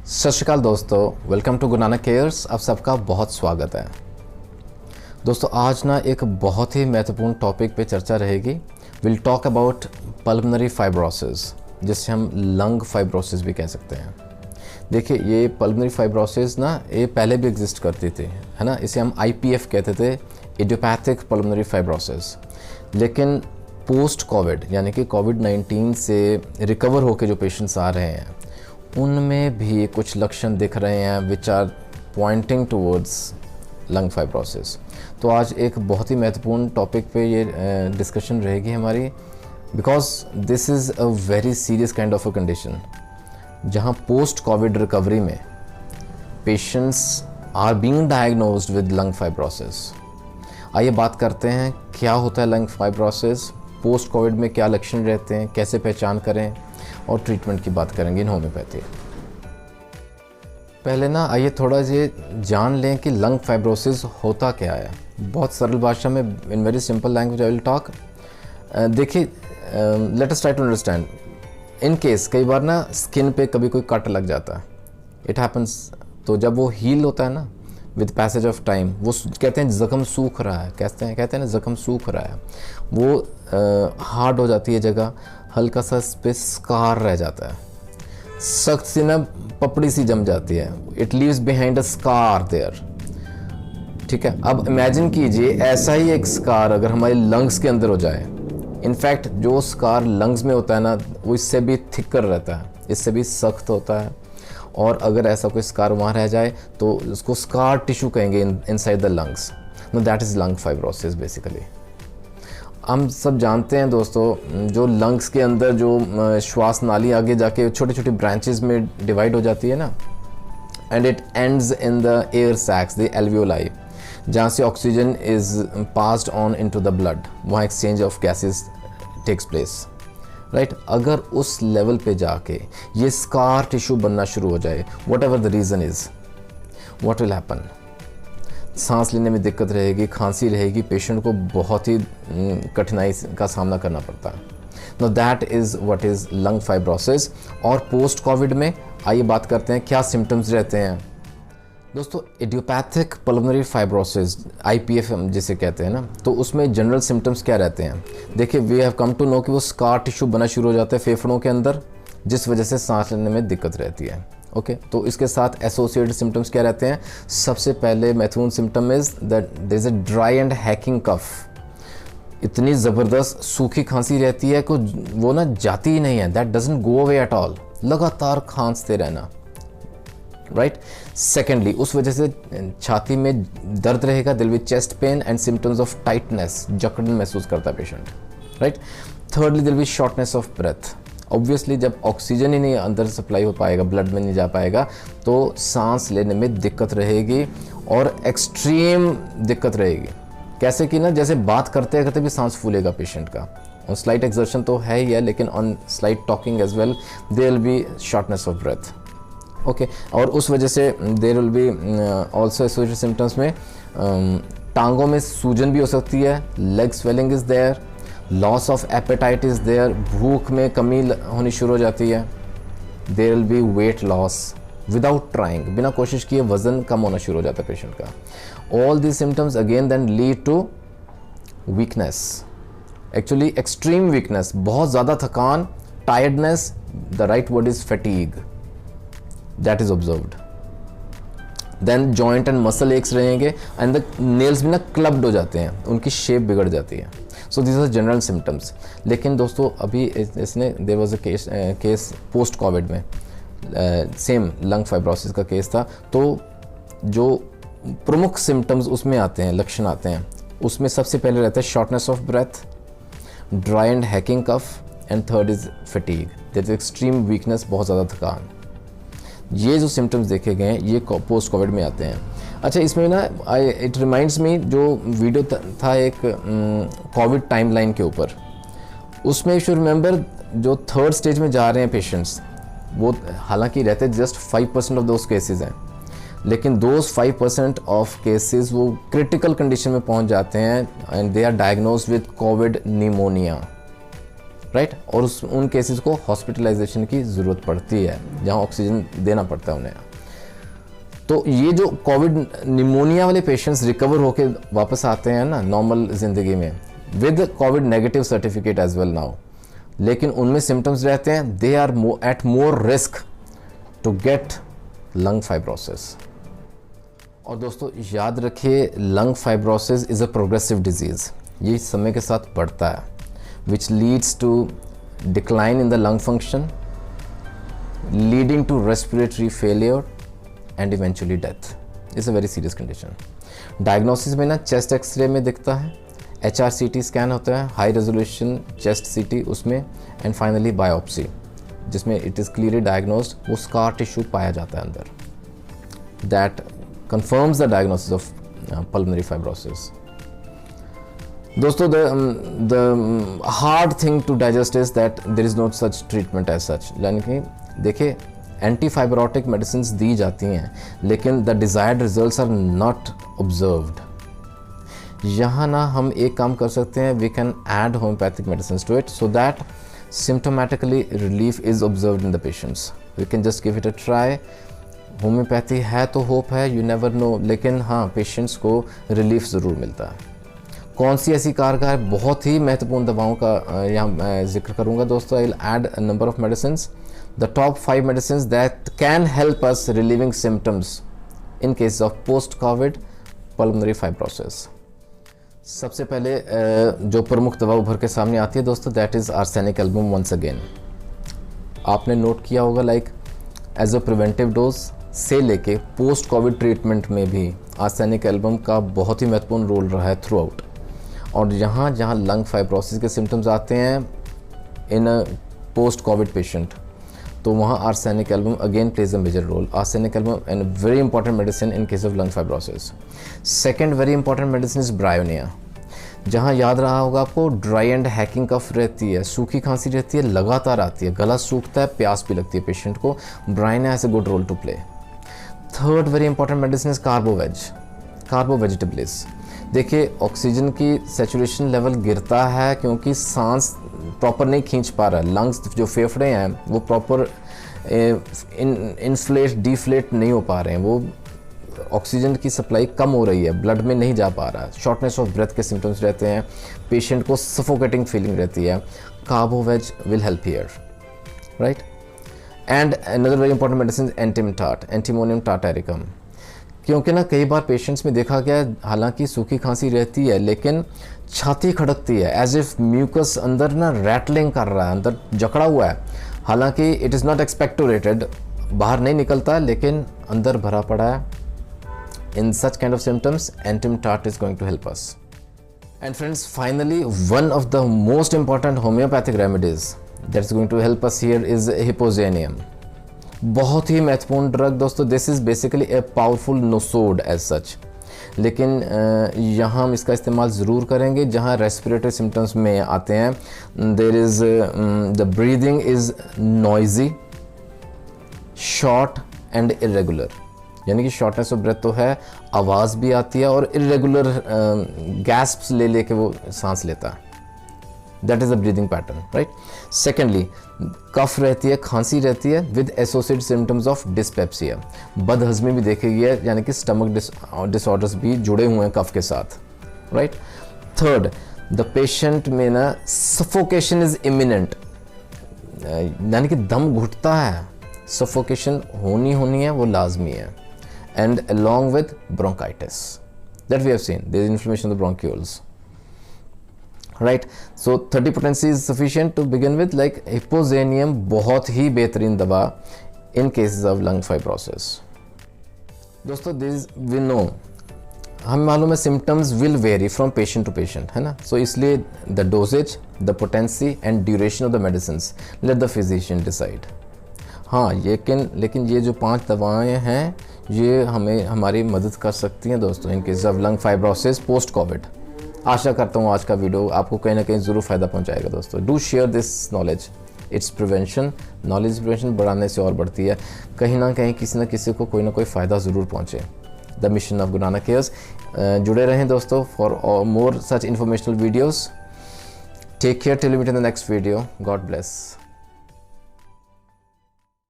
सत श्रीकाल दोस्तों, welcome to Guru Nanak cares. आप सबका बहुत स्वागत है। दोस्तों आज ना एक बहुत ही महत्वपूर्ण टॉपिक पे चर्चा रहेगी। Will talk about pulmonary fibrosis, जिसे हम लंग फाइब्रोसिस भी कह सकते हैं। देखिए, ये पल्मोनरी फाइब्रोसिस ना ये पहले भी एग्जिस्ट करती थी, है ना। इसे हम IPF कहते थे, इडियोपैथिक पल्मोनरी फाइब्रोसिस। लेकिन पोस्ट कोविड यानी कि कोविड-19 से रिकवर होकर जो पेशेंट्स आ रहे हैं उनमें भी कुछ लक्षण दिख रहे हैं which are pointing towards lung fibrosis. तो आज एक बहुत ही महत्वपूर्ण टॉपिक पे ये डिस्कशन रहेगी हमारी, because this is a very serious kind of a condition जहाँ पोस्ट कोविड रिकवरी में patients are being diagnosed with lung fibrosis. आइए बात करते हैं क्या होता है लंग फाइब्रोसिस, पोस्ट कोविड में क्या लक्षण रहते हैं, कैसे पहचान करें और ट्रीटमेंट की बात करेंगे इन होम्योपैथी। पहले ना आइए थोड़ा ये जान लें कि लंग फाइब्रोसिस होता क्या है। बहुत सरल भाषा में, in very simple language I will talk. देखिए, let us try to understand. In case कई बार ना स्किन पे कभी कोई कट लग जाता है, इट हैपन्स। तो जब वो हील होता है ना विद पैसेज ऑफ टाइम, वो कहते हैं ज़ख्म सूख रहा है, कहते हैं ना ज़ख्म सूख रहा है, वो हार्ड हो जाती है जगह, हल्का सा इस पे स्कार रह जाता है, सख्त सी ना पपड़ी सी जम जाती है। It leaves behind a scar there. ठीक है, अब इमेजिन कीजिए ऐसा ही एक स्कार अगर हमारे लंग्स के अंदर हो जाए। इनफैक्ट जो स्कार लंग्स में होता है ना वो इससे भी थिकर रहता है, इससे भी सख्त होता है। और अगर ऐसा कोई स्कार वहाँ रह जाए तो उसको स्कार टिश्यू कहेंगे inside the lungs. No, that is lung fibrosis basically. हम सब जानते हैं दोस्तों, जो लंग्स के अंदर जो श्वास नाली आगे जाके छोटी छोटी ब्रांचेस में डिवाइड हो जाती है ना, and it ends in the air sacs, the alveoli, जहाँ से oxygen is passed on into the blood, वहाँ exchange of gases takes place, right. अगर उस लेवल पे जाके ये स्कार टिश्यू बनना शुरू हो जाए, what ever the reason is, what will happen? सांस लेने में दिक्कत रहेगी, खांसी रहेगी, पेशेंट को बहुत ही कठिनाई का सामना करना पड़ता है। No, that is what is lung fibrosis. और पोस्ट कोविड में आइए बात करते हैं क्या सिम्टम्स रहते हैं। दोस्तों, इडियोपैथिक पल्मोनरी फाइब्रोसिस, IPF हम जिसे कहते हैं ना, तो उसमें जनरल सिम्टम्स क्या रहते हैं। देखिए, we have come to know कि वो स्कार टिश्यू बना शुरू हो जाता है फेफड़ों के अंदर, जिस वजह से सांस लेने में दिक्कत रहती है। ओके, तो इसके साथ एसोसिएटेड सिम्टम्स क्या रहते हैं। सबसे पहले महत्वपूर्ण symptom is that there is a dry and hacking cough. इतनी ज़बरदस्त सूखी खांसी रहती है कि वो ना जाती ही नहीं है, that doesn't go away at all, लगातार खांसते रहना, राइट। सेकेंडली, उस वजह से छाती में दर्द रहेगा, deal with chest pain and symptoms of tightness, जकड़न महसूस करता है patient, right. Thirdly, deal with shortness of breath. Obviously जब ऑक्सीजन ही नहीं अंदर सप्लाई हो पाएगा, ब्लड में नहीं जा पाएगा, तो सांस लेने में दिक्कत रहेगी और एक्सट्रीम दिक्कत रहेगी। कैसे कि ना, जैसे बात करते करते भी सांस फूलेगा पेशेंट का। ऑन स्लाइट एक्सर्शन तो है ही है, लेकिन on slight talking as well there will be shortness of breath. Okay, और उस वजह से there will be also associated symptoms में टांगों में सूजन भी हो सकती है, leg swelling is there, loss of appetite is there, भूख में कमी होनी शुरू हो जाती है। There will be weight loss without trying, बिना कोशिश किए वजन कम होना शुरू हो जाता है पेशेंट का। All these symptoms again then lead to weakness, actually extreme weakness, बहुत ज़्यादा थकान, tiredness, the right word is fatigue, that is observed. Then joint and muscle aches रहेंगे एंड द नेल्स भी ना क्लब्ड हो जाते हैं, उनकी शेप बिगड़ जाती है। So this are general symptoms. लेकिन दोस्तों अभी इसने there was a case post Covid में, सेम लंग फाइब्रोसिस का केस था। तो जो प्रमुख सिम्टम्स उसमें आते हैं, लक्षण आते हैं, उसमें सबसे पहले रहता है shortness of breath, dry and hacking cough, and third is fatigue, there is extreme weakness, बहुत ज़्यादा थकान। ये जो सिम्टम्स देखे गए हैं ये पोस्ट कोविड में आते हैं। अच्छा, इसमें ना इट रिमाइंड्स मी, जो वीडियो था एक कोविड टाइमलाइन के ऊपर, उसमें यू शुड रिमेंबर जो थर्ड स्टेज में जा रहे हैं पेशेंट्स, वो हालांकि रहते जस्ट 5% ऑफ दोज केसेस हैं, लेकिन दोज 5% ऑफ केसेस वो क्रिटिकल कंडीशन में पहुंच जाते हैं and they are diagnosed with Covid pneumonia. Right. और उन केसेस को हॉस्पिटलाइजेशन की ज़रूरत पड़ती है, जहाँ ऑक्सीजन देना पड़ता है उन्हें। तो ये जो कोविड निमोनिया वाले पेशेंट्स रिकवर होके वापस आते हैं ना नॉर्मल ज़िंदगी में with Covid negative certificate as well now, लेकिन उनमें सिम्टम्स रहते हैं, they are at more risk to get lung fibrosis. और दोस्तों याद रखिए, lung fibrosis is a progressive disease, ये समय के साथ बढ़ता है, which leads to decline in the lung function, leading to respiratory failure and eventually death. Is a very serious condition. Diagnosis में ना चेस्ट एक्सरे में दिखता है, HRCT स्कैन होता है, हाई रेजोल्यूशन चेस्ट CT उसमें, एंड फाइनली बायोप्सी जिसमें it is clearly diagnosed, वो स्कार टिश्यू पाया जाता है अंदर, that confirms the diagnosis of pulmonary fibrosis. दोस्तों the hard thing to digest is that there is no such treatment as such. यानी कि देखिए एंटीफाइब्रोटिक मेडिसिन दी जाती हैं, लेकिन the desired results are not observed. यहाँ ना हम एक काम कर सकते हैं, we can add homeopathic medicines to it so that symptomatically relief is observed in the patients. We can just give it a try. Homeopathy है तो होप है, यू नेवर नो, लेकिन हाँ पेशेंट्स को रिलीफ ज़रूर मिलता है। कौन सी ऐसी कारगर बहुत ही महत्वपूर्ण दवाओं का यहाँ मैं जिक्र करूँगा दोस्तों। I will add a number of medicines, the top 5 medicines that can help us relieving symptoms in case of post Covid pulmonary fibrosis. सबसे पहले जो प्रमुख दवा उभर के सामने आती है दोस्तों, that is arsenic album. Once again आपने नोट किया होगा, like as a preventive dose से लेके पोस्ट कोविड ट्रीटमेंट में भी आर्सेनिक एल्बम का बहुत ही महत्वपूर्ण रोल रहा है थ्रू आउट। और जहाँ जहाँ लंग फाइब्रोसिस के सिम्टम्स आते हैं in a post Covid patient, तो वहाँ arsenic album again plays a major role. Arsenic album and very important medicine in case of lung fibrosis. Second very important medicine is bryonia, जहाँ याद रहा होगा आपको ड्राई एंड हैकिंग कफ रहती है, सूखी खांसी रहती है, लगातार आती है, गला सूखता है, प्यास भी लगती है पेशेंट को, bryonia has a good role to play. Third very important medicine is carbo vegetables. देखिए ऑक्सीजन की सैचुरेशन लेवल गिरता है क्योंकि सांस प्रॉपर नहीं खींच पा रहा है, लंग्स जो फेफड़े हैं वो प्रॉपर इन्फ्लेट डिफ्लेट नहीं हो पा रहे हैं, वो ऑक्सीजन की सप्लाई कम हो रही है, ब्लड में नहीं जा पा रहा है, शॉर्टनेस ऑफ ब्रेथ के सिम्टम्स रहते हैं, पेशेंट को सफोकेटिंग फीलिंग रहती है। Carbo veg will help here, right. And another very important medicine antimonium tartaricum, क्योंकि ना कई बार पेशेंट्स में देखा गया हालांकि सूखी खांसी रहती है लेकिन छाती खड़कती है, एज इफ म्यूकस अंदर ना रैटलिंग कर रहा है, अंदर जकड़ा हुआ है, हालांकि इट इज़ नॉट एक्सपेक्टोरेटेड, बाहर नहीं निकलता लेकिन अंदर भरा पड़ा है। In such kind of symptoms, Entim-Tart is going to help us. And friends, finally, one of the most important homeopathic remedies that's going to help us here is Hyposenium. बहुत ही महत्वपूर्ण ड्रग दोस्तों, this is basically a powerful nosode as such. लेकिन यहाँ हम इसका इस्तेमाल ज़रूर करेंगे जहाँ रेस्पिरेटरी सिम्टम्स में आते हैं। There is the breathing is noisy, short and irregular. यानी कि शॉर्टनेस ऑफ ब्रेथ तो है, आवाज़ भी आती है और इरेगुलर गैस्प्स ले लेके वो सांस लेता है, that is the breathing pattern, right. Secondly cough रहती है, खांसी रहती है with associated symptoms of dyspepsia, बदहजमी भी देखी गई है, यानी कि स्टमक डिसऑर्डर्स भी जुड़े हुए हैं कफ के साथ, राइट। थर्ड, द पेशेंट में ना सफोकेशन इज इमिनेंट, यानी कि दम घुटता है, सफोकेशन होनी है, वो लाजमी है। And along with bronchitis that we have seen, there is inflammation of the bronchioles, right? So 30 potency is sufficient to begin with. Like Hyposenium बहुत ही बेहतरीन दवा in cases of lung fibrosis. दोस्तों this we know, हमें मालूम है symptoms will vary from patient to patient, है ना। So इसलिए the dosage, the potency and duration of the medicines let the physician decide. हाँ लेकिन ये जो 5 दवाएं हैं ये हमें हमारी मदद कर सकती हैं दोस्तों in case of lung fibrosis post covid. आशा करता हूँ आज का वीडियो आपको कहीं ना कहीं ज़रूर फ़ायदा पहुँचाएगा दोस्तों। Do share this knowledge, it's prevention, knowledge prevention बढ़ाने से और बढ़ती है, कहीं ना कहीं किसी न किसी को कोई ना कोई फ़ायदा ज़रूर पहुँचे। The mission of Guru Nanak cares. जुड़े रहें दोस्तों for more such informational videos. Take care till we meet in the next video. God bless.